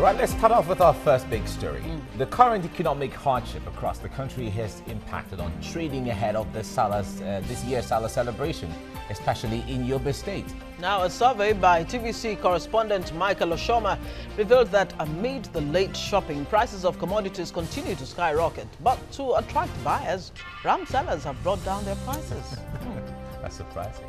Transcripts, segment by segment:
right, let's start off with our first big story. The current economic hardship across the country has impacted on trading ahead of the this year's Sallah celebration, especially in Yobe State. Now, a survey by TVC correspondent Michael Oshoma revealed that amid the late shopping, prices of commodities continue to skyrocket. But to attract buyers, ram sellers have brought down their prices. That's surprising.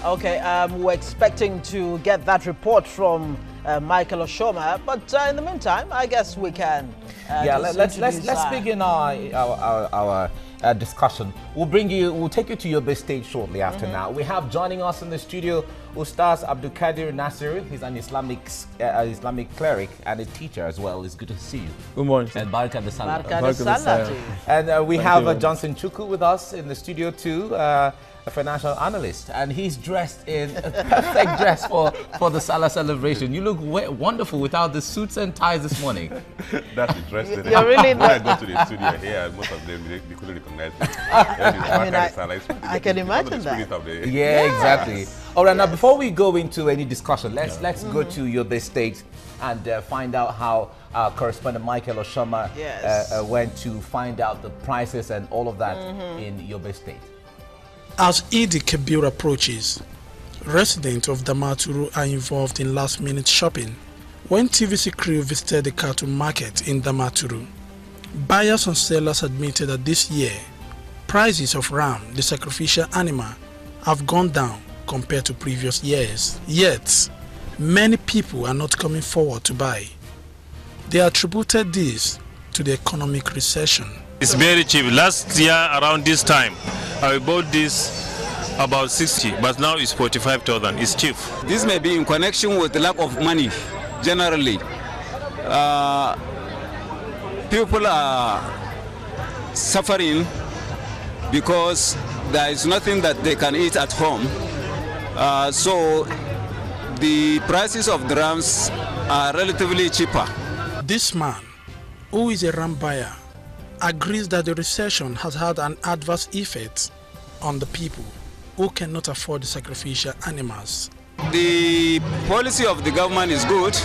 Okay, we're expecting to get that report from Michael Oshoma, but in the meantime, I guess we can. Let's begin our discussion. We'll take you to your best stage shortly after now. We have joining us in the studio Ustadh Abdul Nasir. He's an Islamic cleric and a teacher as well. It's good to see you. Good morning. And Baraka de Sallah. Baraka de Sallah. And we have Johnson Chukwu with us in the studio too. A financial analyst, and he's dressed in a perfect dress for the Sallah celebration. You look wonderful without the suits and ties this morning. That's the dress that You're really when I go to the studio here, most of them they couldn't recognize me. I can imagine that. Yeah, exactly. All right, now before we go into any discussion, let's go to Yobe State and find out how our correspondent Michael Oshoma went to find out the prices and all of that in Yobe State. As Kabir approaches, residents of Damaturu are involved in last-minute shopping. When TVC crew visited the cattle market in Damaturu, buyers and sellers admitted that this year, prices of ram, the sacrificial animal, have gone down compared to previous years. Yet, many people are not coming forward to buy. They attributed this to the economic recession. It's very cheap. Last year around this time, I bought this about 60, but now it's 45,000. It's cheap. This may be in connection with the lack of money. Generally, people are suffering because there is nothing that they can eat at home. So the prices of the rams are relatively cheaper. This man, who is a ram buyer, agrees that the recession has had an adverse effect on the people who cannot afford the sacrificial animals. The policy of the government is good,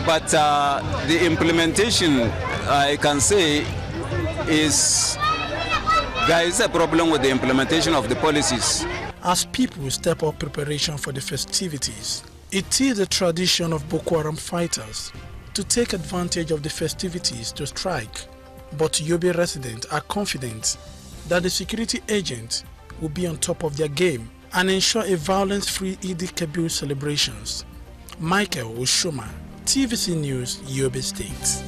but the implementation, I can say, there is a problem with the implementation of the policies. As people step up preparation for the festivities, it is the tradition of Boko Haram fighters to take advantage of the festivities to strike, but Yobe residents are confident that the security agents will be on top of their game and ensure a violence-free Eid Kabir celebrations. Michael Oshoma, TVC News, Yobe State.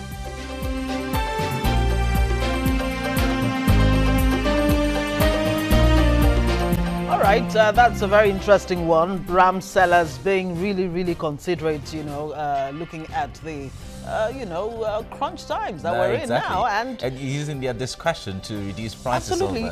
Right, that's a very interesting one. Ram sellers being really considerate, looking at the, crunch times that we're in now. And using their discretion to reduce prices. Absolutely.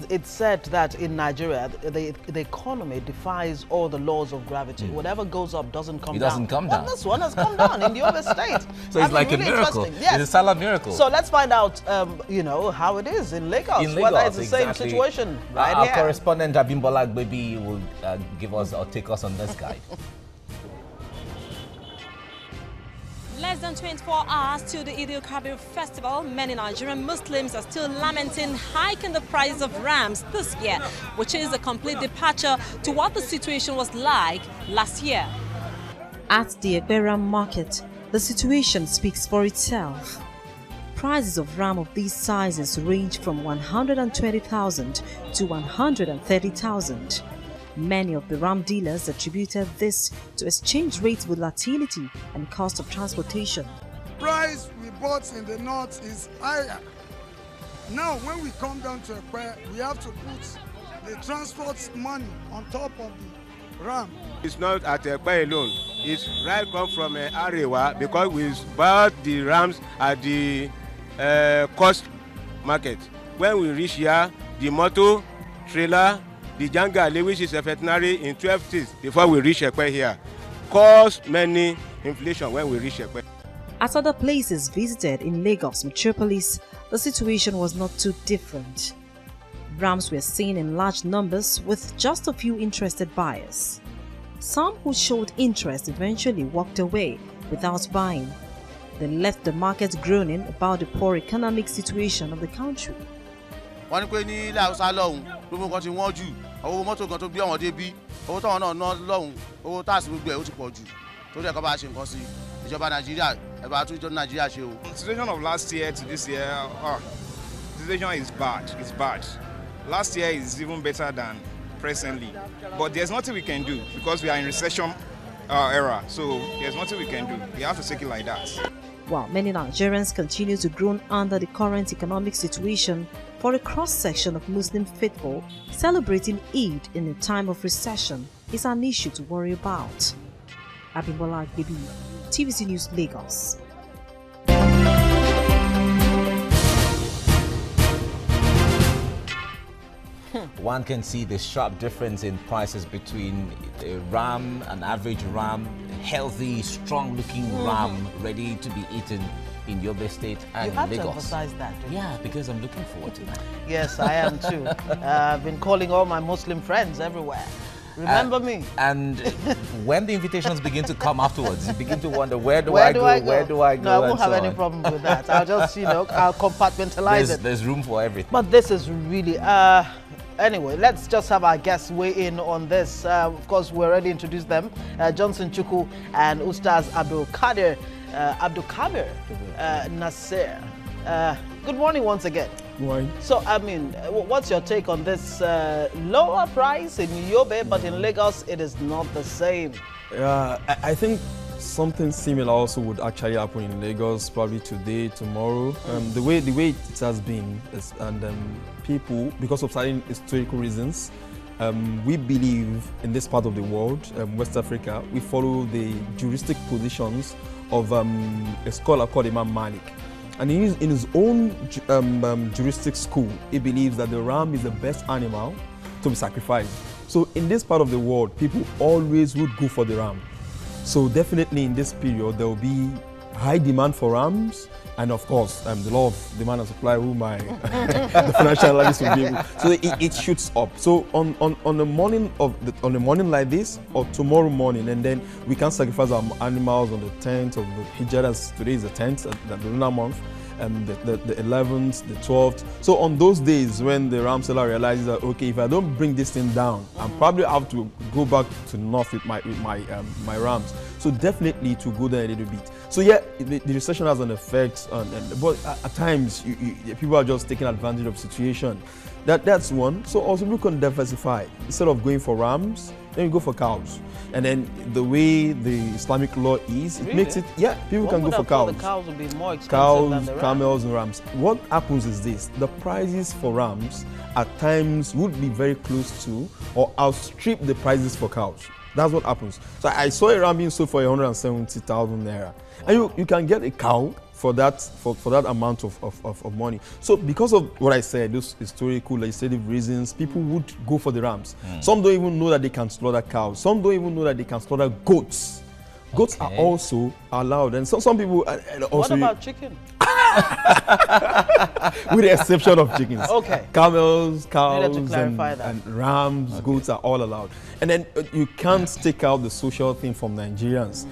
It's said that in Nigeria, the economy defies all the laws of gravity. Whatever goes up doesn't come down. It doesn't come down. Well, this one has come down in the Yobe State. So it's like really a miracle. Yes. It's a Sallah miracle. So let's find out, how it is in Lagos. Whether it's the same situation right Our here. correspondent Abimbola Baby will give us or take us on this guide. Less than 24 hours to the Eid Kabir festival, many Nigerian Muslims are still lamenting hiking the price of rams this year, which is a complete departure to what the situation was like last year. At the Egbera market, the situation speaks for itself. Prices of ram of these sizes range from 120,000 to 130,000. Many of the ram dealers attributed this to exchange rate volatility and cost of transportation. Price we bought in the north is higher. Now when we come down to Ekpe, we have to put the transport money on top of the ram. It's not at Ekpe alone. It's right come from Arewa because we bought the rams at the cost market. When we reach here, the motor, trailer, the Jangale, which is a veterinary in 12 states before we reach Ekpe here, caused many inflation when we reach Ekpe. At other places visited in Lagos metropolis, the situation was not too different. Rams were seen in large numbers with just a few interested buyers. Some who showed interest eventually walked away without buying. They left the market groaning about the poor economic situation of the country. Wọ́n ní pé ní ilé Haúsá lọ́hùn gbogbo nǹkan ti wọ́n jù, owó mọ́tò gan tó bí ọ̀wọ́n dé bí, owó táwọn náà ná lọ́hùn, owó táàsì gbogbo ẹ̀ ó ti pọ̀ jù. Torí ẹ̀kọ́ bá ṣe nǹkan sí ìjọba Nàìjíríà, ẹ bá tún ìjọba Nàìjíríà ṣe o. The situation of last year to this year, the situation is bad. It's bad. Last year is even better than presently, but there's nothing we can do because we are in recession era. So there's nothing we can do. We have to take it like that. While many Nigerians continue to groan under the current economic situation, for a cross-section of Muslim faithful, celebrating Eid in a time of recession is an issue to worry about. Abimbola Kabir, TVC News, Lagos. One can see the sharp difference in prices between a ram, an average ram, healthy, strong-looking ram ready to be eaten in Yobe State and you have Lagos. To emphasize that. Yeah, because I'm looking forward to that. Yes, I am too. I've been calling all my Muslim friends everywhere. Remember me. And when the invitations begin to come afterwards, you begin to wonder, where do I go? Where do I go? No, I won't have any problem with that. I'll just, I'll compartmentalize it. There's room for everything. But this is really, anyway, let's just have our guests weigh in on this. Of course, we already introduced them, Johnson Chukwu and Ustadh Abdul Kabir, Nasir. Good morning once again. Good morning. So, I mean, what's your take on this lower price in Yobe, but in Lagos it is not the same? I think something similar also would actually happen in Lagos, probably today, tomorrow. The way it has been is, and people, because of certain historical reasons, we believe in this part of the world, West Africa, we follow the juristic positions of a scholar called Imam Malik. And in his own juristic school, he believes that the ram is the best animal to be sacrificed. So in this part of the world, people always would go for the ram. So definitely in this period, there will be high demand for rams, and of course, the law of demand and supply, who my the financial analyst will be able. So it shoots up. So on a morning like this, or tomorrow morning, and then we can sacrifice our animals on the 10th of the Hijjah. Today is the 10th, the lunar month. The 11th, the 12th. So on those days when the ram seller realizes that, okay, if I don't bring this thing down, I probably have to go back to the north with my rams. So definitely to go there a little bit. So yeah, the recession has an effect, but at times people are just taking advantage of the situation. That's one. So also we can diversify. Instead of going for rams, then you go for cows. And then the way the Islamic law is, it makes it, yeah, people can go for cows. The cows would be more expensive than the rams. Camels and rams. What happens is this: the prices for rams at times would be very close to or outstrip the prices for cows. That's what happens. So I saw a ram being sold for 170,000 naira, and you can get a cow for that amount of money. So because of what I said, those historical legislative reasons, people would go for the rams. Some don't even know that they can slaughter cows. Some don't even know that they can slaughter goats. Goats are also allowed, and some people also. What about chicken? With the exception of chickens. Okay. Camels, cows, and rams, goats are all allowed. And then you can't take out the social thing from Nigerians.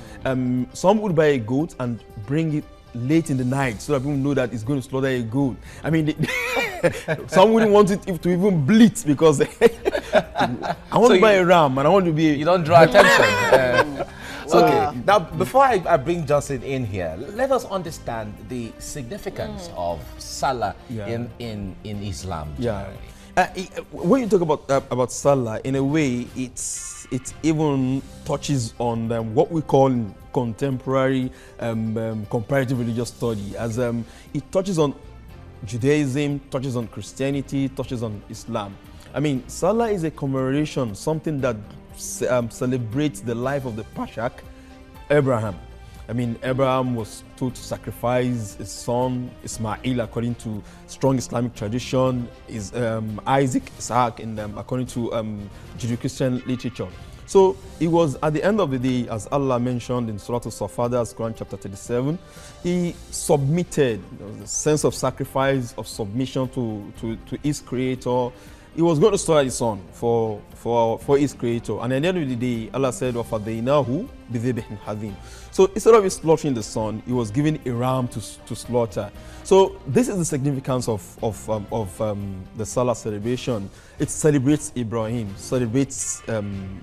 Some would buy a goat and bring it late in the night so that people know that it's going to slaughter a goat. I mean, some wouldn't want it to even bleat because I want to buy a ram and I want to be. You don't draw attention. Okay, now before I bring Johnson in here, let us understand the significance of Sallah in Islam. Yeah, when you talk about Sallah, in a way, it even touches on what we call contemporary comparative religious study, as it touches on Judaism, touches on Christianity, touches on Islam. I mean, Sallah is a commemoration, something that celebrates the life of the Patriarch Abraham. I mean, Abraham was told to sacrifice his son Ismail according to strong Islamic tradition, is Isaac, Isaac, according to Judeo-Christian literature. So it was at the end of the day, as Allah mentioned in Surah Al-Safadas, Quran chapter 37, he submitted. There was a sense of sacrifice, of submission to his creator. he was going to slaughter his son for his creator. And at the end of the day, Allah said, وَفَضَيْنَاهُ بِذِبْحٍ حَذِيمٍ. So instead of slaughtering the son, he was given a ram to slaughter. So this is the significance of the Sallah celebration. It celebrates Ibrahim, celebrates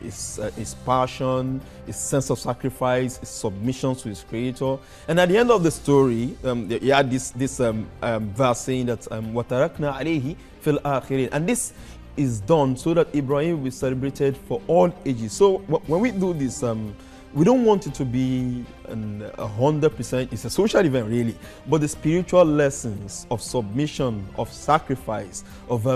his passion, his sense of sacrifice, his submission to his creator. And at the end of the story, he had this verse saying that وَتَرَكْنَا عَلَيْهِ فِي الْآخِرِينَ. And this is done so that Ibrahim will be celebrated for all ages. So when we do this, we don't want it to be 100%. It's a social event, really, but the spiritual lessons of submission, of sacrifice, of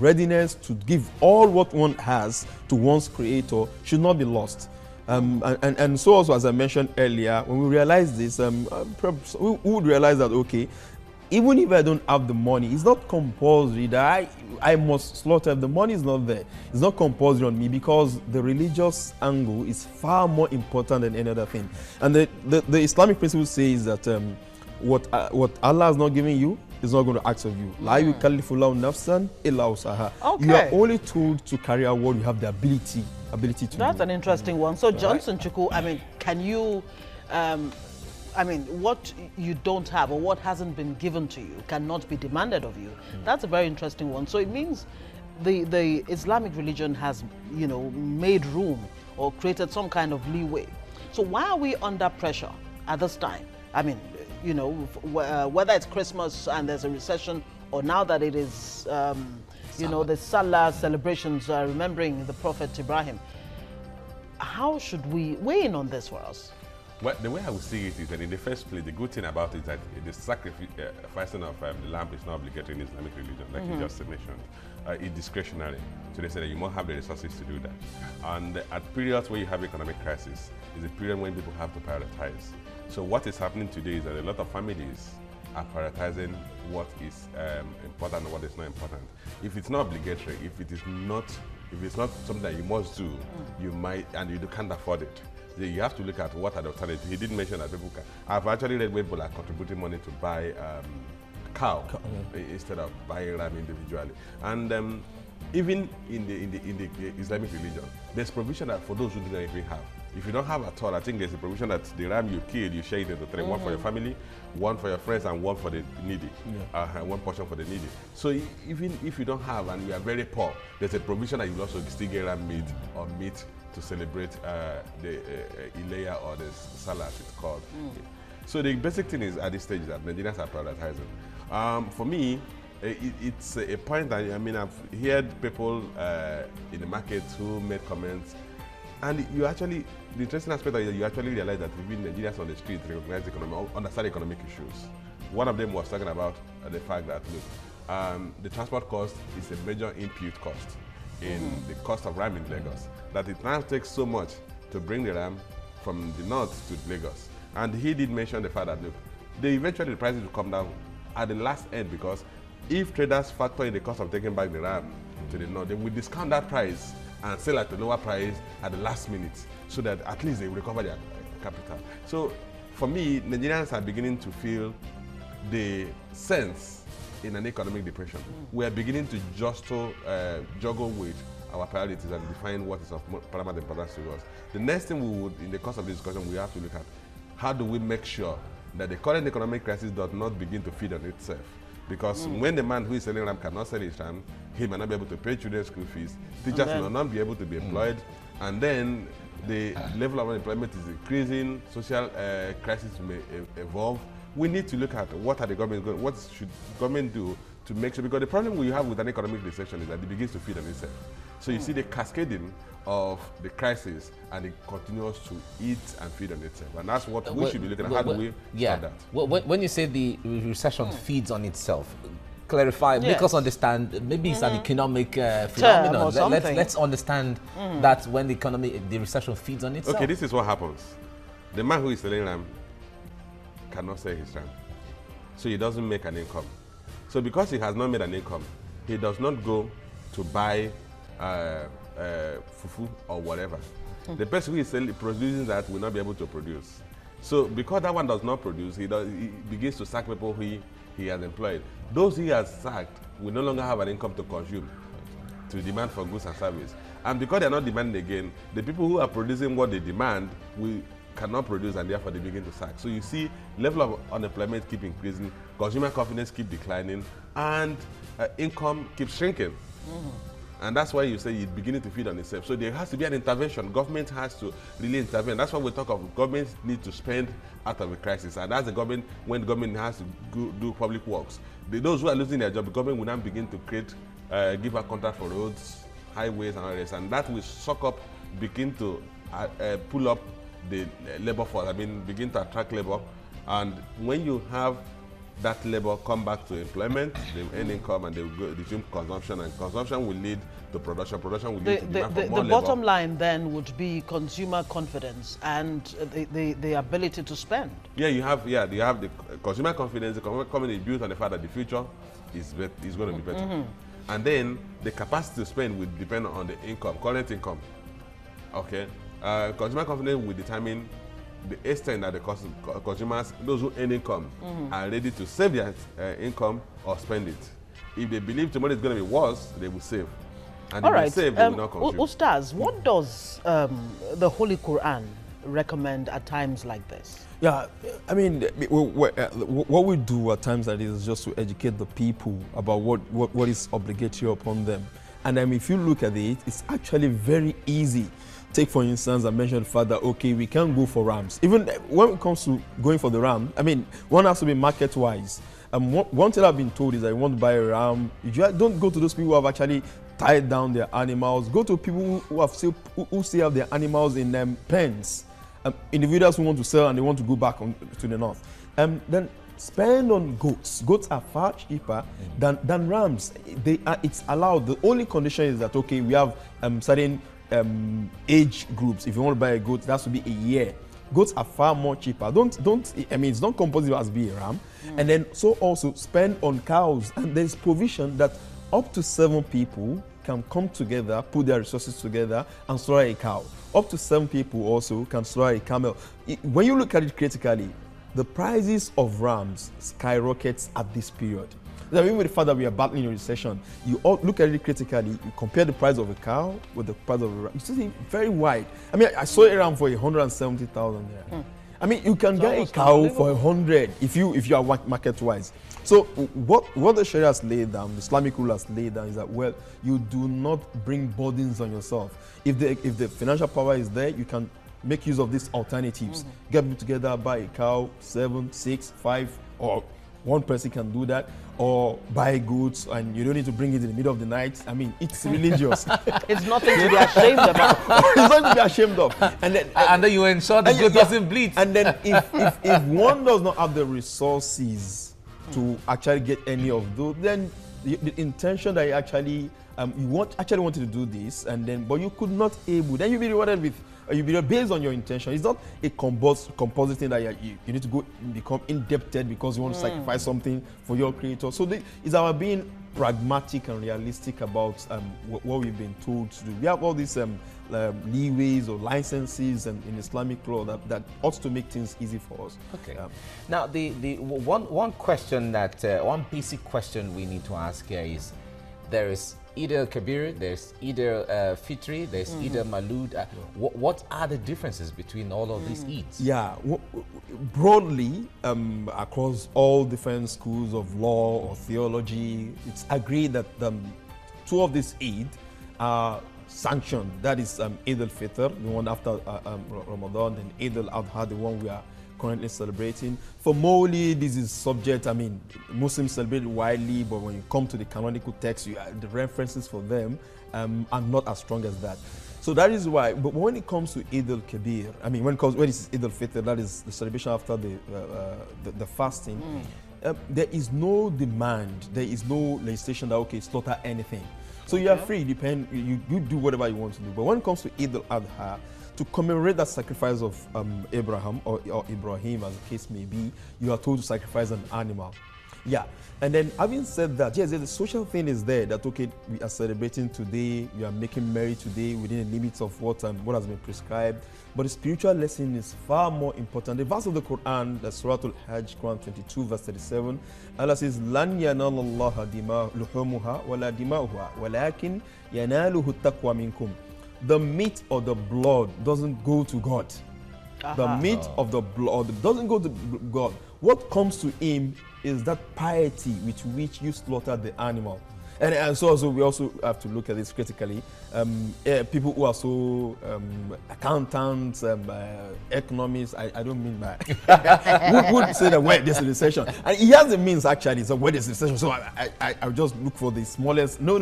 readiness to give all what one has to one's creator should not be lost. And so also, as I mentioned earlier, when we realize this, we would realize that, okay, even if I don't have the money, it's not compulsory that I must slaughter. If the money is not there, it's not compulsory on me, because the religious angle is far more important than any other thing. And the Islamic principle says that what Allah has not given you is not going to ask of you. La yukallifu Allahu nafsan illa wusaha. You are only told to carry out what you have the ability to do. That's an interesting one. So Johnson Chukwu, I mean, can you what you don't have or what hasn't been given to you cannot be demanded of you. That's a very interesting one. So it means the Islamic religion has, made room or created some kind of leeway. So why are we under pressure at this time? I mean, whether it's Christmas and there's a recession, or now that it is, the Sallah celebrations, remembering the Prophet Ibrahim. How should we weigh in on this for us? Well, the way I would see it is that in the first place, the good thing about it is that the sacrificing of the lamb is not obligatory in Islamic religion, like you just mentioned. It's discretionary. So they say that you must have the resources to do that. And at periods where you have economic crisis, is a period when people have to prioritize. So what is happening today is that a lot of families are prioritizing what is important and what is not important. If it's not obligatory, if it's not something that you must do, you might, and you can't afford it. You have to look at what are the alternatives. He did mention that people can. I've actually read where people are contributing money to buy cow instead of buying ram individually. And even in the Islamic religion, there's provision that for those who do not even have. If you don't have at all, I think there's a provision that the ram you kill, you share it into three: one for your family, one for your friends, and one for the needy. One portion for the needy. So even if you don't have and you are very poor, there's a provision that you also still get ram meat or meat to celebrate the Ileya or the Sallah, as it's called. So the basic thing is at this stage that Nigerians are prioritizing. For me, it's a point that, I've heard people in the market who made comments, and you actually, the interesting aspect is that you actually realize that even Nigerians on the street recognize understand economic issues. One of them was talking about the fact that, look, the transport cost is a major input cost in the cost of ram in Lagos, that it now takes so much to bring the ram from the north to Lagos. And he did mention the fact that, look, eventually the prices will come down at the last end, because if traders factor in the cost of taking back the ram to the north, they will discount that price and sell at a lower price at the last minute, so that at least they will recover their capital. So for me, Nigerians are beginning to feel the sense in an economic depression. We are beginning to juggle with our priorities and define what is of paramount importance to us. The next thing we would, in the course of this discussion, we have to look at how do we make sure that the current economic crisis does not begin to feed on itself. Because when the man who is selling ram cannot sell his ram, he may not be able to pay children's school fees, teachers may not be able to be employed, and then the level of unemployment is increasing, social crisis may evolve. We need to look at what should government do to make sure, because the problem we have with an economic recession is that it begins to feed on itself. So you see the cascading of the crisis, and it continues to eat and feed on itself. And that's what we should be looking at. How do we stop that? When you say the recession feeds on itself, clarify, make us understand, maybe it's an economic phenomenon. Let's understand that when the recession feeds on itself. Okay, this is what happens. The man who is selling ram cannot sell his ram, so he doesn't make an income. So because he has not made an income, he does not go to buy fufu or whatever. The person who is producing that will not be able to produce. So because that one does not produce, he begins to sack people who he has employed. Those he has sacked will no longer have an income to consume. to demand for goods and service. And because they're not demanding again, the people who are producing what they demand cannot produce, and therefore they begin to sack. So you see level of unemployment keep increasing, consumer confidence keep declining, and income keeps shrinking. And that's why you say it's beginning to feed on itself. So there has to be an intervention. Government has to really intervene. That's why we talk of government need to spend out of a crisis. And that's the government, when the government has to do public works. Those who are losing their job, the government will now begin to create, give a contract for roads, highways, and all this. And that will suck up, begin to pull up the labor force. I mean, begin to attract labor. And when you have that labor come back to employment, they earn income, and they will resume consumption, and consumption will lead to production. Production will lead to demand for more labor. The bottom line then would be consumer confidence and the ability to spend. Yeah, you have the consumer confidence. The consumer confidence is built on the fact that the future is going to be better, and then the capacity to spend will depend on the income, current income. Okay, consumer confidence will determine the extent that the consumers, those who earn income, are ready to save their income or spend it. If they believe tomorrow is going to be worse, they will save. And if they save, they will not consume. Ustadh, what does the Holy Quran recommend at times like this? Yeah, I mean, what we do at times like this is just to educate the people about what is obligatory upon them. And if you look at it, it's actually very easy. Take, for instance, I mentioned further, okay, we can't go for rams. Even when it comes to going for the ram, I mean, one has to be market-wise. One thing I've been told is that you want to buy a ram, you don't go to those people who have actually tied down their animals. Go to people who still have their animals in pens. Individuals who want to sell and they want to go back to the north. Then spend on goats. Goats are far cheaper than rams. It's allowed. The only condition is that, okay, we have certain age groups. If you want to buy a goat, that should be a year. Goats are far more cheaper. I mean, it's not compulsory as be a ram. And then so also spend on cows. And there's provision that up to 7 people can come together, put their resources together, and slaughter a cow. Up to 7 people also can slaughter a camel. When you look at it critically, the prices of rams skyrockets at this period. Even with the fact that we are battling a recession, you all look at it critically, you compare the price of a cow with the price of a ram, you see very wide. I mean, I saw a ram for 170,000 there. I mean, you can get a cow for 100 if you are market-wise. So what the Sharia has laid down, the Islamic rule has laid down, is that, well, you do not bring burdens on yourself. If the financial power is there, you can make use of these alternatives. Get people together, buy a cow, 7, 6, 5, or one person can do that, or buy goods, and you don't need to bring it in the middle of the night. I mean, it's religious. It's nothing to be ashamed about. It's nothing to be ashamed of. And then you ensure the good doesn't bleed. And then if one does not have the resources to actually get any of those, then the intention that you actually wanted to do this, but you could not able, then you'll be rewarded with. You'll be based on your intention. It's not a composite thing that you need to go become indebted because you want to sacrifice something for your creator. So it's our being pragmatic and realistic about what we've been told to do. We have all these leeways or licenses and in Islamic law that ought to make things easy for us. Okay. Now, the one question one basic question we need to ask here is, there is Eid al-Kabir, there's Eid al-Fitri, there's Eid al-Malud. What are the differences between all of these Eids? Yeah, broadly, across all different schools of law or theology, it's agreed that 2 of these Eid are sanctioned. That is Eid al-Fitr, the one after Ramadan, and Eid al-Adha, the one we are currently celebrating. For Mawlid, this is subject, I mean, Muslims celebrate it widely, but when you come to the canonical text, the references for them are not as strong as that. So that is why, but when it comes to Eid al-Kabir, I mean, when it's Eid al-Fitr, that is the celebration after the fasting, there is no demand, there is no legislation that, okay, slaughter anything. So you are free, you do whatever you want to do. But when it comes to Eid al-Adha, to commemorate that sacrifice of Abraham or Ibrahim, as the case may be, you are told to sacrifice an animal. Yeah, and then having said that, yes, the social thing is there that, okay, we are celebrating today, we are making merry today within the limits of what has been prescribed. But the spiritual lesson is far more important. The verse of the Quran, the Surah Al-Hajj, Quran 22, verse 37, Allah says, "Lan yanala Allah luhumuha wala dima'uha, walakin yanaluhu taqwa minkum." The meat or the blood doesn't go to God. The meat of the blood doesn't go to God. What comes to him is that piety with which you slaughter the animal. And so also we also have to look at this critically. People who are so accountants, economists, I don't mean by would say that where there's a recession. And he has the means actually, so where there's a recession. So I just look for the smallest. No.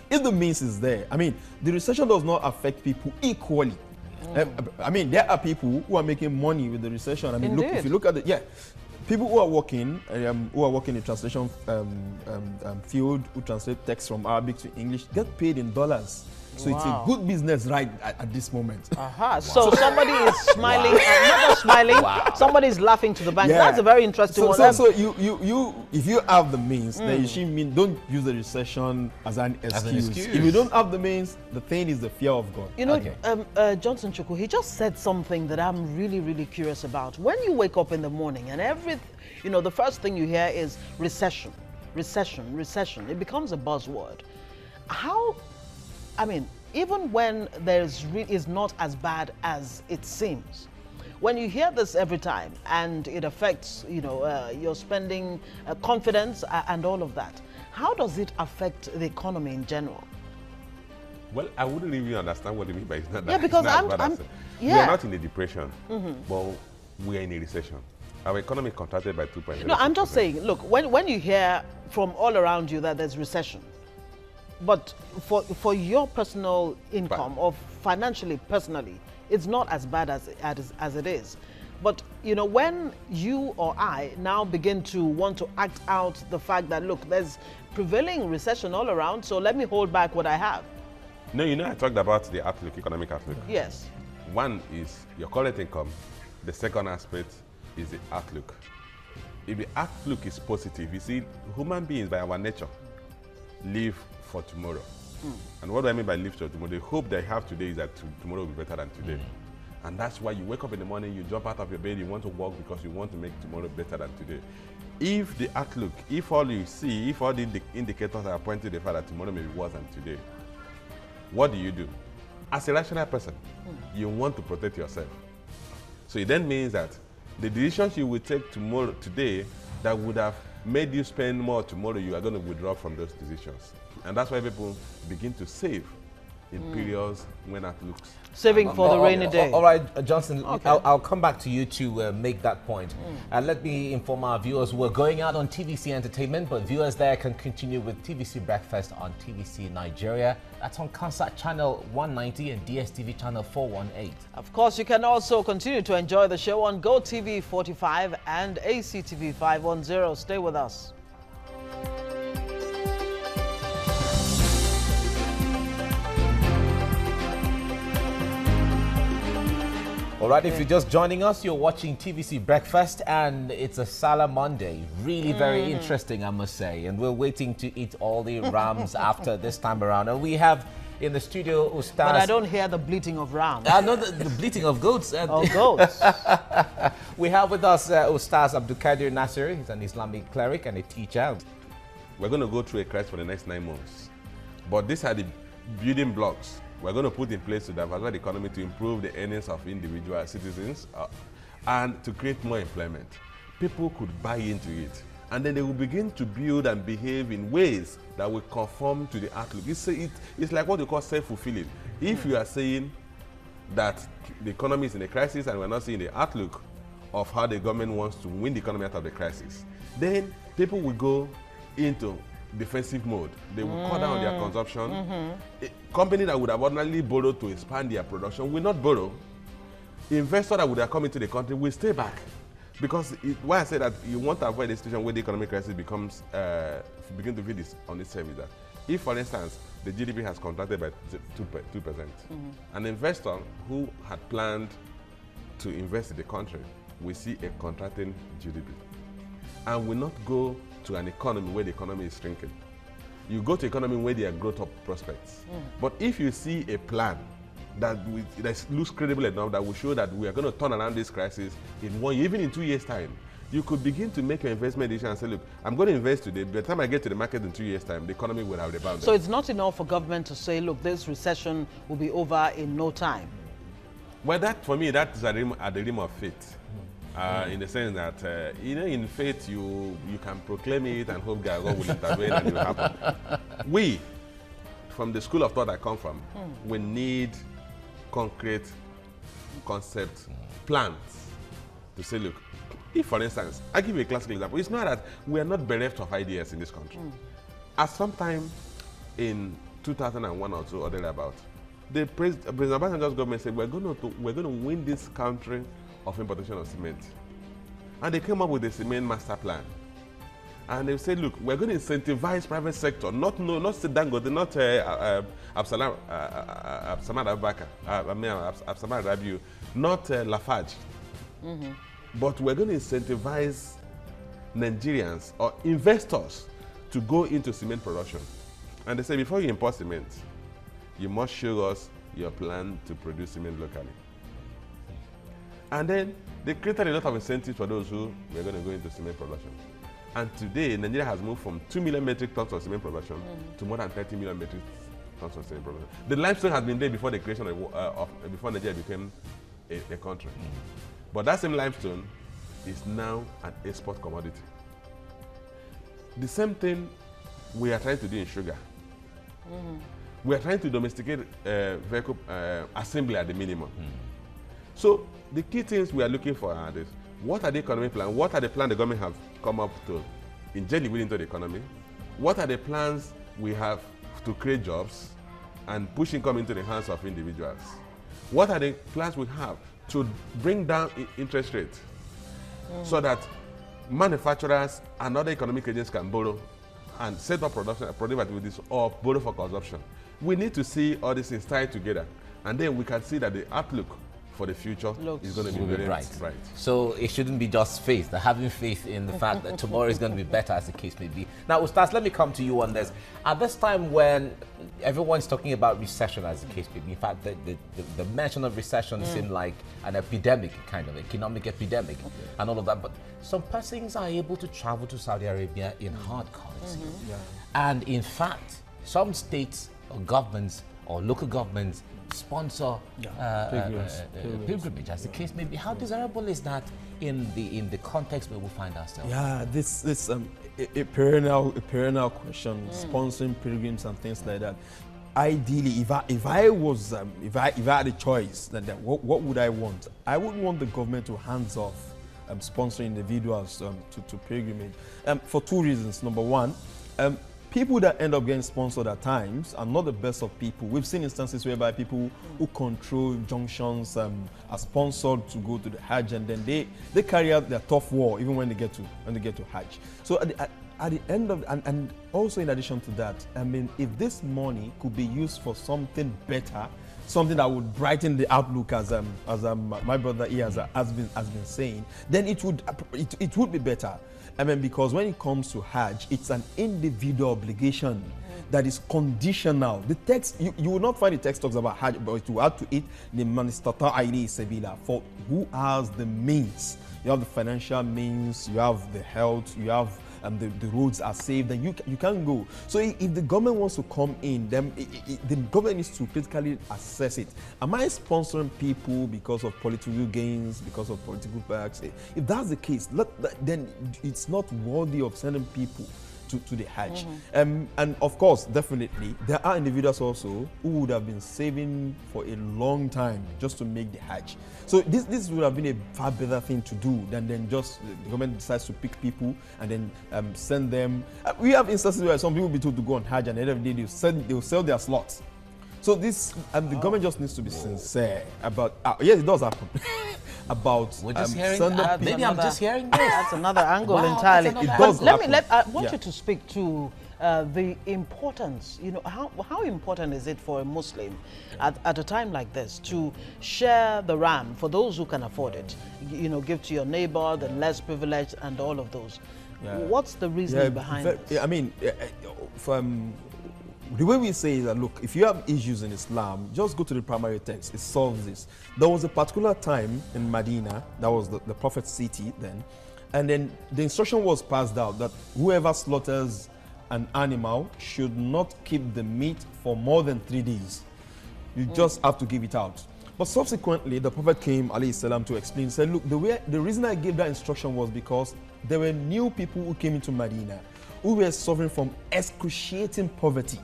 If the means is there, I mean, the recession does not affect people equally. I mean, there are people who are making money with the recession. I mean, look, if you look at it, people who are working in translation field, who translate text from Arabic to English, get paid in dollars. So it's a good business right at this moment. So somebody is smiling, not just smiling, somebody is laughing to the bank. That's a very interesting one. So you, if you have the means, then you should don't use the recession as an excuse. If you don't have the means, the thing is the fear of God. You know, Johnson Chukwu, he just said something that I'm really, really curious about. When you wake up in the morning and the first thing you hear is recession. It becomes a buzzword. Even when is not as bad as it seems, when you hear this every time and it affects, your spending confidence and all of that, how does it affect the economy in general? Well, I wouldn't really understand what you mean by it's not that. Yeah, because we are not in a depression, but we are in a recession. Our economy contracted by 2.0%. No, I'm just saying, look, when you hear from all around you that there's recession, but for your personal income or financially, personally, it's not as bad as it is. But, when you or I now begin to want to act out the fact that, look, there's prevailing recession all around, so let me hold back what I have. No, I talked about the outlook, economic outlook. Yes. One is your current income. The second aspect is the outlook. If the outlook is positive, you see, human beings by our nature live for tomorrow. And what do I mean by live for tomorrow? The hope they have today is that tomorrow will be better than today. And that's why you wake up in the morning, you jump out of your bed, you want to work because you want to make tomorrow better than today. If the outlook, if all you see, if all the indicators are pointing to the fact that tomorrow may be worse than today, what do you do? As a rational person, you want to protect yourself. So it then means that the decisions you will take today that would have made you spend more tomorrow, you are going to withdraw from those decisions. And that's why people begin to save in periods when that looks... Saving for the rainy day. All right, Johnson, I'll come back to you to make that point. Let me inform our viewers we're going out on TVC Entertainment, but viewers there can continue with TVC Breakfast on TVC Nigeria. That's on Concert Channel 190 and DSTV Channel 418. Of course, you can also continue to enjoy the show on GoTV 45 and ACTV 510. Stay with us. All right, if you're just joining us, you're watching TVC Breakfast, and it's a Sallah Monday. Really very interesting, I must say. And we're waiting to eat all the rams after this time around. And we have in the studio Ustadh. But I don't hear the bleating of rams. No, the bleating of goats. Goats. We have with us Ustadh Abdul Nasir. He's an Islamic cleric and a teacher. We're going to go through a crisis for the next 9 months. But these are the building blocks we're going to put in place to diversify the economy, to improve the earnings of individual citizens and to create more employment. People could buy into it, and then they will begin to build and behave in ways that will conform to the outlook. It's like what you call self-fulfilling. If you are saying that the economy is in a crisis and we're not seeing the outlook of how the government wants to win the economy out of the crisis, then people will go into defensive mode. They will cut down on their consumption. A company that would have ordinarily borrowed to expand their production will not borrow. Investors that would have come into the country will stay back. Because why I say that you want to avoid a situation where the economic crisis becomes, begin to feel this on itself is that if, for instance, the GDP has contracted by 2%, an investor who had planned to invest in the country will see a contracting GDP and will not go to an economy where the economy is shrinking. You go to economy where there are growth of prospects. But if you see a plan that looks credible enough that will show that we are going to turn around this crisis in 1 year, even in 2 years' time, you could begin to make your investment decision and say, look, I'm going to invest today. By the time I get to the market in 2 years' time, the economy will have rebounded. So it's not enough for government to say, look, this recession will be over in no time. Well, that for me, that is at the realm of faith. In the sense that, you know, in faith, you can proclaim it and hope God will intervene and it will happen. We, from the school of thought I come from, we need concrete concept plans to say, look, if, for instance, I give you a classical example, it's not that we are not bereft of ideas in this country. At some time in 2001 or so, or thereabout, the President Obasanjo's government said, we're going to win this country of importation of cement. And they came up with a cement master plan. And they said, look, we're going to incentivize private sector, not Dangote, not Absamad Abubakar, Absamad Rabiu, not Lafarge. But we're going to incentivize Nigerians or investors to go into cement production. And they say, before you import cement, you must show us your plan to produce cement locally. And then they created a lot of incentives for those who were going to go into cement production. And today, Nigeria has moved from 2 million metric tons of cement production to more than 30 million metric tons of cement production. The limestone has been there before the creation before Nigeria became a country. But that same limestone is now an export commodity. The same thing we are trying to do in sugar. We are trying to domesticate vehicle assembly at the minimum. So the key things we are looking for are this. What are the economic plans? What are the plans the government have come up to inject into the economy? What are the plans we have to create jobs and push income into the hands of individuals? What are the plans we have to bring down interest rates so that manufacturers and other economic agents can borrow and set up productive activities or borrow for consumption? We need to see all these things tied together, and then we can see that the outlook for the future is going to be very bright. So it shouldn't be just faith, having faith in the fact that tomorrow is going to be better, as the case may be. Now, Ustadh, let me come to you on this. At this time when everyone's talking about recession, as the case may be, in fact, the mention of recession seemed like an epidemic, kind of economic epidemic, and all of that. But some persons are able to travel to Saudi Arabia in hard currency. And in fact, some states or governments or local governments sponsor pilgrimage, as the case may be. How desirable is that in the context where we find ourselves? Yeah, this a perennial question, sponsoring pilgrims and things like that. Ideally, if I had a choice, then what would I want? I would want the government to hands off sponsoring individuals to pilgrimage for two reasons. Number one, people that end up getting sponsored at times are not the best of people. We've seen instances whereby people who control junctions are sponsored to go to the Hajj, and then they carry out their tough war even when they get to Hajj. So at the end of and also in addition to that, I mean, if this money could be used for something better, something that would brighten the outlook, as my brother here has been saying, then it would be better. I mean, because when it comes to Hajj, it's an individual obligation that is conditional. The text, you will not find the text talks about Hajj, but to add to it, the man istata'a ilayhi sabila, for who has the means. You have the financial means, you have the health, you have the roads are safe, then you can go. So if the government wants to come in, then the government needs to basically assess it. Am I sponsoring people because of political gains, because of political perks? If that's the case, then it's not worthy of sending people to the Hajj. And of course, definitely, there are individuals also who would have been saving for a long time just to make the Hajj. So this would have been a far better thing to do than just the government decides to pick people and then send them. We have instances where some people will be told to go on Hajj, and at the end of the day, they'll sell their slots. So this, the government just needs to be sincere about. Yes, it does happen. About we're just hearing. Maybe I'm just hearing this. That's another angle entirely. It does I want you to speak to the importance, how important is it for a Muslim at a time like this to share the ram for those who can afford it? Give to your neighbor, the less privileged, and all of those. Yeah. What's the reasoning behind it? I mean, the way we say is that, look, if you have issues in Islam, just go to the primary text. It solves this. There was a particular time in Medina, that was the Prophet's city then, and then the instruction was passed out that whoever slaughters an animal should not keep the meat for more than 3 days. You just have to give it out. But subsequently, the Prophet came, alayhi salam, to explain, said, look, the reason I gave that instruction was because there were new people who came into Medina who were suffering from excruciating poverty.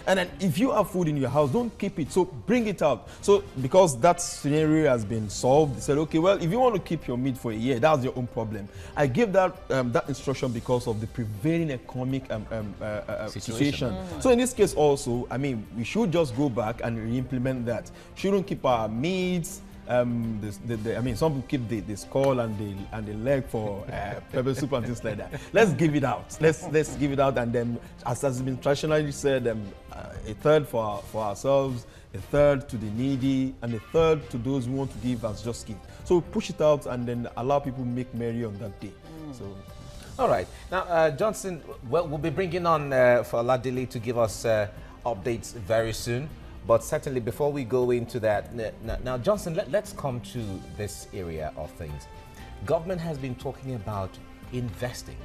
And then if you have food in your house, don't keep it, so bring it out. So because that scenario has been solved, they said, okay, well, if you want to keep your meat for a year, that's your own problem. I gave that that instruction because of the prevailing economic situation. So in this case also, I mean, we should just go back and re-implement that. Shouldn't keep our meats. I mean, some people keep the skull and the leg for pepper soup and things like that. Let's give it out. Let's give it out, and then, as has been traditionally said, a third for ourselves, a third to the needy, and a third to those who want to give as just gift. So push it out and then allow people to make merry on that day. So. All right. Now, Johnson, we'll be bringing on for Oladile to give us updates very soon. But certainly, before we go into that, now Johnson, let's come to this area of things. Government has been talking about investing.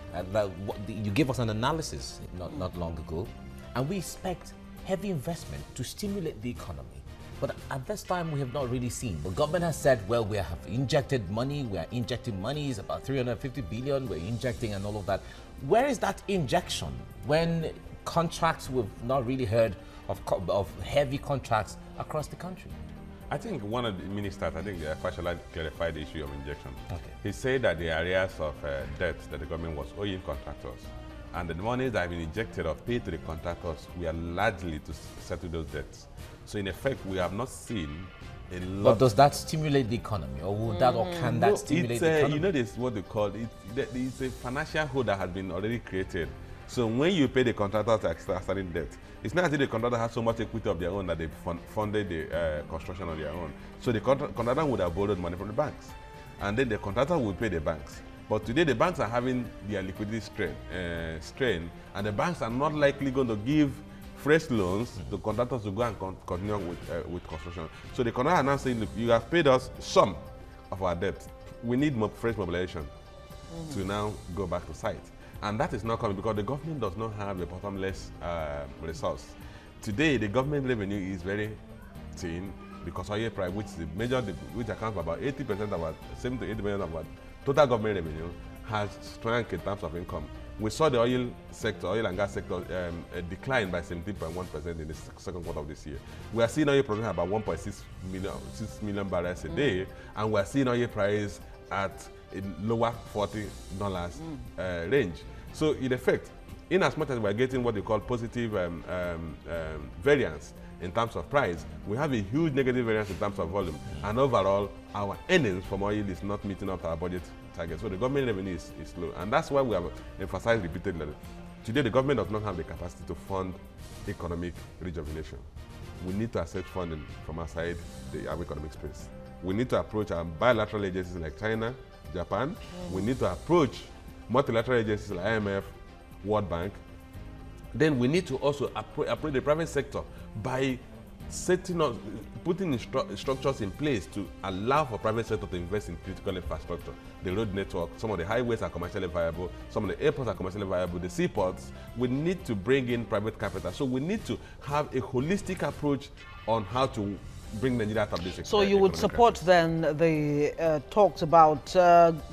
You gave us an analysis not long ago, and we expect heavy investment to stimulate the economy. But at this time, we have not really seen. The government has said, well, we have injected money, we are injecting money, it's about 350 billion, we're injecting and all of that. Where is that injection when contracts we've not really heard of heavy contracts across the country? I think one of the ministers, I think Fashola clarified the issue of injection. Okay. He said that the areas of debt that the government was owing contractors, and the money that have been injected or paid to the contractors, we are largely to settle those debts. So in effect, we have not seen a lot. But does that stimulate the economy, or would that, or can that stimulate the economy? You know, this what they call it. It's a financial hole that has been already created. So when you pay the contractors outstanding debt, it's not as if the contractor has so much equity of their own that they funded the construction on their own. So the contractor would have borrowed money from the banks, and then the contractor would pay the banks. But today the banks are having their liquidity strain, and the banks are not likely going to give fresh loans to contractors to go and continue with construction. So the contractor are now saying, look, you have paid us some of our debt. We need fresh mobilization to now go back to site. And that is not coming because the government does not have a bottomless resource. Today, the government revenue is very thin because oil price, which accounts for about 80% of our 70 to 80% of our total government revenue, has shrunk in terms of income. We saw the oil and gas sector decline by 17.1% in the second quarter of this year. We are seeing oil production about 1.6 million barrels a day, and we are seeing oil price at a lower $40 range. So in effect, in as much as we are getting what they call positive variance in terms of price, we have a huge negative variance in terms of volume. And overall, our earnings from oil is not meeting up our budget target. So the government revenue is low. And that's why we have emphasized repeatedly. Today, the government does not have the capacity to fund economic rejuvenation. We need to accept funding from outside our economic space. We need to approach our bilateral agencies like China, Japan. We need to approach multilateral agencies like IMF, World Bank. Then we need to also approach the private sector by putting structures in place to allow for private sector to invest in critical infrastructure. The road network, some of the highways are commercially viable, some of the airports are commercially viable, the seaports. We need to bring in private capital. So we need to have a holistic approach on how to bring Nigeria out of this. So you would support then the talks about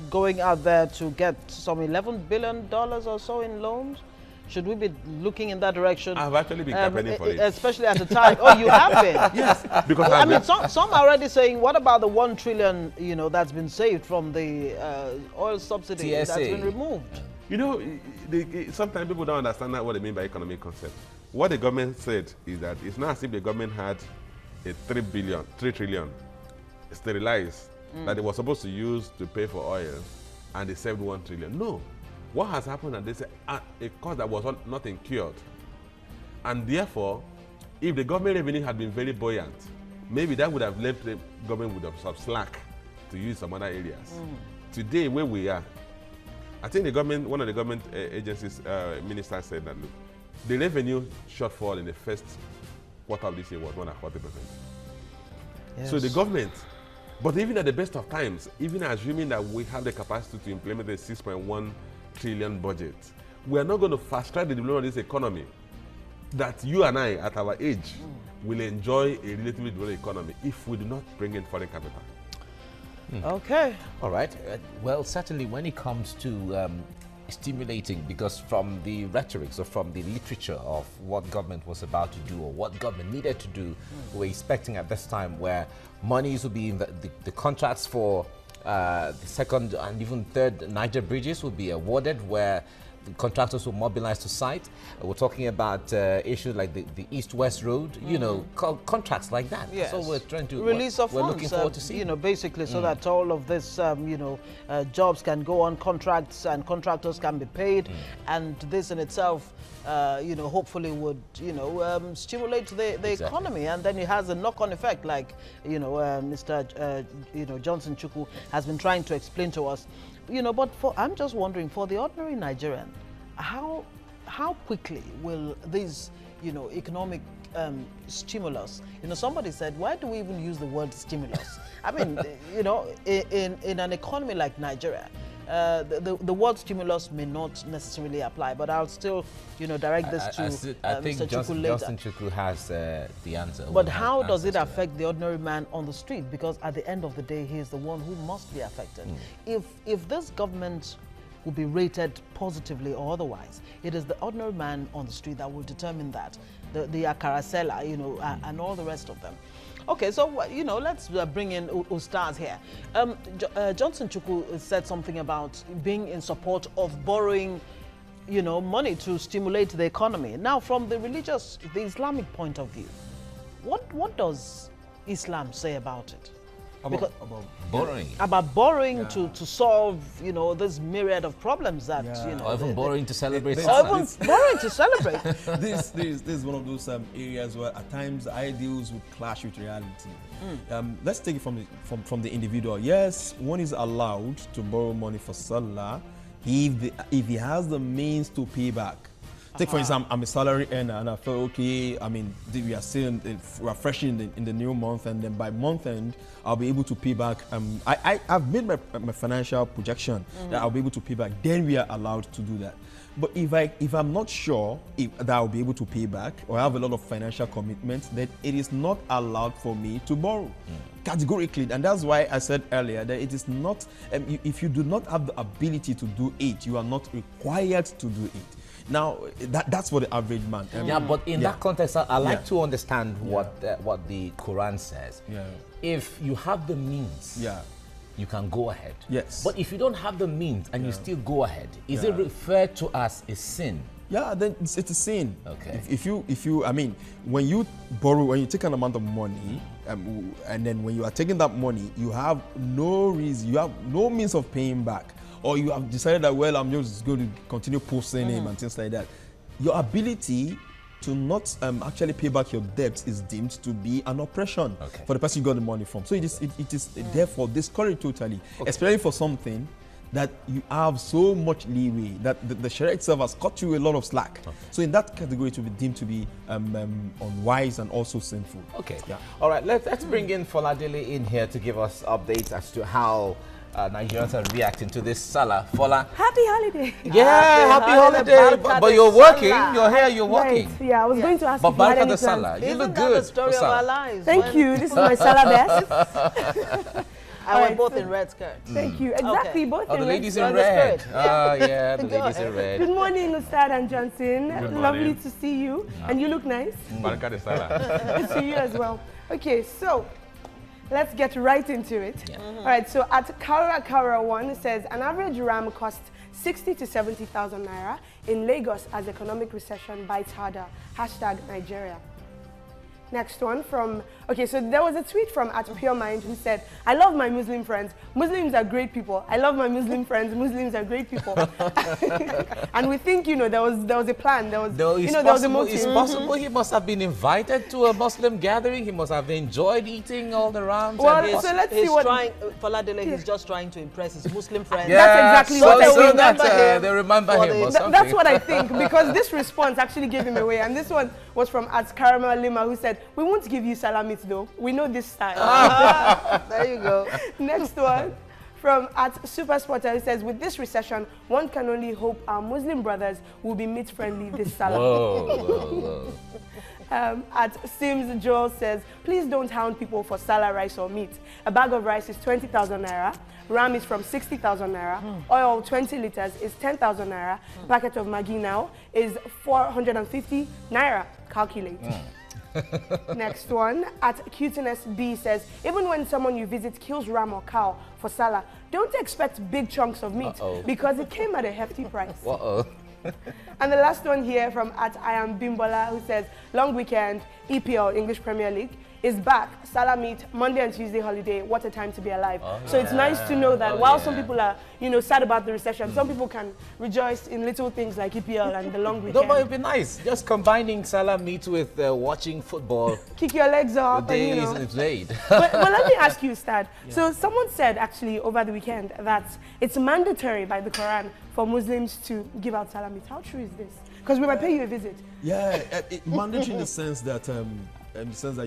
going out there to get some $11 billion or so in loans? Should we be looking in that direction? I've actually been campaigning for it. Especially at the time. Oh, you have been? Yes. Because I mean, some are already saying, what about the 1 trillion, that's been saved from the oil subsidy that's been removed? You know, sometimes people don't understand what they mean by economic concept. What the government said is that it's not as if the government had a 3 trillion sterilized that it was supposed to use to pay for oil, and they saved 1 trillion. No. What has happened at this a cost that was not incurred, and therefore, if the government revenue had been very buoyant, maybe that would have left the government with some slack to use some other areas. Today, where we are, I think the government, one of the government agencies ministers said that, look, the revenue shortfall in the first quarter of this year was 140%. Yes. So the government, but even at the best of times, even assuming that we have the capacity to implement the 6.1 trillion budget, we are not going to fast track the development of this economy that you and I, at our age, will enjoy a relatively developed economy if we do not bring in foreign capital. Okay. All right. Well, certainly when it comes to stimulating, because from the rhetorics or from the literature of what government was about to do or what government needed to do, we're expecting at this time where monies will be in the contracts for the second and even third Niger bridges will be awarded, where the contractors will mobilize to site. We're talking about issues like the East-West Road, you know, contracts like that. Yes. So we're trying to release of we're funds, looking forward to see. You know, basically, so that all of this, you know, jobs can go on contracts and contractors can be paid, and this in itself, you know, hopefully would, you know, stimulate the economy, and then it has a knock-on effect, like, you know, Mr. You know, Johnson Chukwu has been trying to explain to us. You know, but I'm just wondering, for the ordinary Nigerian, how quickly will these, you know, economic stimulus, you know, somebody said, why do we even use the word stimulus? I mean, you know, in an economy like Nigeria, the word stimulus may not necessarily apply, but I'll still, you know, direct this to I think Mr. Chukwu later. Johnson Chukwu has the answer. But how does it affect the ordinary man on the street? Because at the end of the day, he is the one who must be affected. If this government will be rated positively or otherwise, it is the ordinary man on the street that will determine that. The akara seller, you know, and all the rest of them. Okay, so, you know, let's bring in Ustadh here. Johnson Chukwu said something about being in support of borrowing, you know, money to stimulate the economy. Now, from the Islamic point of view, what does Islam say about it? About borrowing? About borrowing to solve, you know, this myriad of problems that, you know. Or even borrowing to celebrate. Or even borrowing to celebrate. This is one of those areas where at times ideals would clash with reality. Let's take it from the individual. Yes, one is allowed to borrow money for Sallah if he has the means to pay back. Take for example, I'm a salary earner and I feel okay. I mean, we are still we're fresh in the new month, and then by month end I'll be able to pay back. I've made my financial projection that I'll be able to pay back. Then we are allowed to do that. But if I'm not sure that I'll be able to pay back, or I have a lot of financial commitments, then it is not allowed for me to borrow. Categorically. And that's why I said earlier that it is not, if you do not have the ability to do it, you are not required to do it. Now, that's for the average man. Yeah, but in that context, I like to understand what the Quran says. If you have the means, you can go ahead. Yes. But if you don't have the means and you still go ahead, is it referred to as a sin? Yeah, then it's a sin. Okay. If you, I mean, when you borrow, when you take an amount of money, and then when you are taking that money, you have no reason, you have no means of paying back. Or you have decided that, well, I'm just going to continue posting him and things like that. Your ability to not actually pay back your debts is deemed to be an oppression for the person you got the money from. So it is therefore discouraged totally, especially for something that you have so much leeway that the Sharia itself has cut you a lot of slack. So in that category, it will be deemed to be unwise and also sinful. Okay. All right. Let's bring in Foladele in here to give us updates as to how Nigerians are reacting to this Sallah. Fola. Happy holiday. Yeah, happy holiday. But you're working. You're here. You're working. Right. Yeah, I was going to ask but if you had any Sallah. You look Isn't that good. the story of our lives? Thank you. This is my Sallah best. And we're both in red skirts. Thank you. Exactly, both in red. The ladies in red. Oh, yeah, the ladies in red. Good morning, Ustadh and Johnson. Lovely to see you. And you look nice. Baraka de Sallah. Good to see you as well. Okay, so let's get right into it. All right, so at Kara 1 says an average ram costs 60 to 70,000 naira in Lagos as economic recession bites harder. #Nigeria. Next one from, okay, so there was a tweet from @PureMind who said, I love my Muslim friends. Muslims are great people. I love my Muslim friends. Muslims are great people. And we think, you know, there was a plan. There was, there was a motive. It's possible he must have been invited to a Muslim gathering. He must have enjoyed eating all the rams. Well, so let's see what... Faladele, he's just trying to impress his Muslim friends. Yeah, that's exactly what I think. They remember him or something. That's what I think, because this response actually gave him away. And this one was from @Karama Lima, who said, we won't give you Sallah meat though. We know this style. There you go. Next one from @Supersporter, who says, with this recession, one can only hope our Muslim brothers will be meat friendly this Sallah. Whoa. @Sims Joel says, please don't hound people for Sallah rice or meat. A bag of rice is 20,000 naira. Ram is from 60,000 naira. Oil 20 liters is 10,000 naira. Packet of Maggi now is 450 naira. Calculate. Next one, @CutenessB says, even when someone you visit kills ram or cow for Sallah, don't expect big chunks of meat because it came at a hefty price. And the last one here from @IamBimbola, who says, long weekend, EPL, English Premier League, is back. Sallah meet, Monday and Tuesday holiday. What a time to be alive. So it's nice to know that while some people are, you know, sad about the recession, some people can rejoice in little things like EPL and the long weekend. No, but it'd be nice. Just combining Sallah meet with watching football. Kick your legs up. The day and, you know. is late. but let me ask you, Ustadh. So someone said actually over the weekend that it's mandatory by the Quran for Muslims to give out Sallah meat. How true is this? Because we might pay you a visit. Yeah, mandatory in the sense that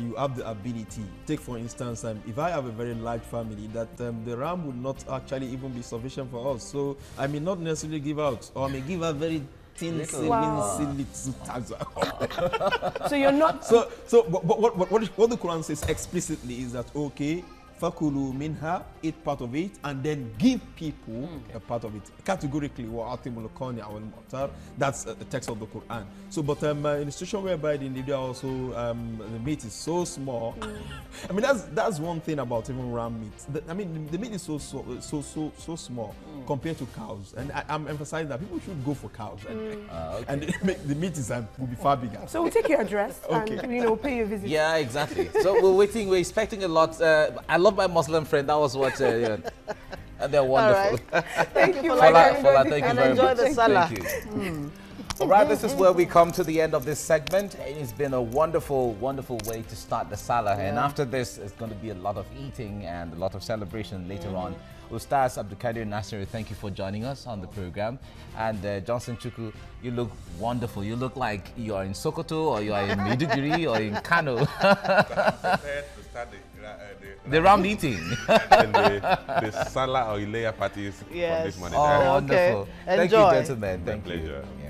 you have the ability. Take for instance, if I have a very large family, that the ram would not actually even be sufficient for us. So I may not necessarily give out, or I may give out very thin, little. So you're not. So what the Quran says explicitly is that okay, fakulu minha, eat part of it, and then give people a part of it. Categorically, that's the text of the Quran. So, but in a situation whereby the India also the meat is so small. I mean, that's one thing about even ram meat. I mean, the meat is so small compared to cows, and I'm emphasizing that people should go for cows, and the meat is will be far bigger. So we'll take your address and pay your visit. Yeah, exactly. So we're expecting a lot. I love my Muslim friend. That was what. And they're wonderful. Right. Thank you, Fola, thank you very enjoy much. the Sallah. Thank you. All right, this is where we come to the end of this segment. It's been a wonderful, wonderful way to start the Sallah. And after this, it's going to be a lot of eating and a lot of celebration later on. Ustadh Abdul Nasir, thank you for joining us on the program. And Johnson Chukwu, you look wonderful. You look like you are in Sokoto, or you are in Maiduguri, or in Kano. The ram eating. And the Sallah or Ileya parties from this morning. Oh, wonderful. Okay. Thank you, gentlemen. Thank you. Pleasure. Yeah.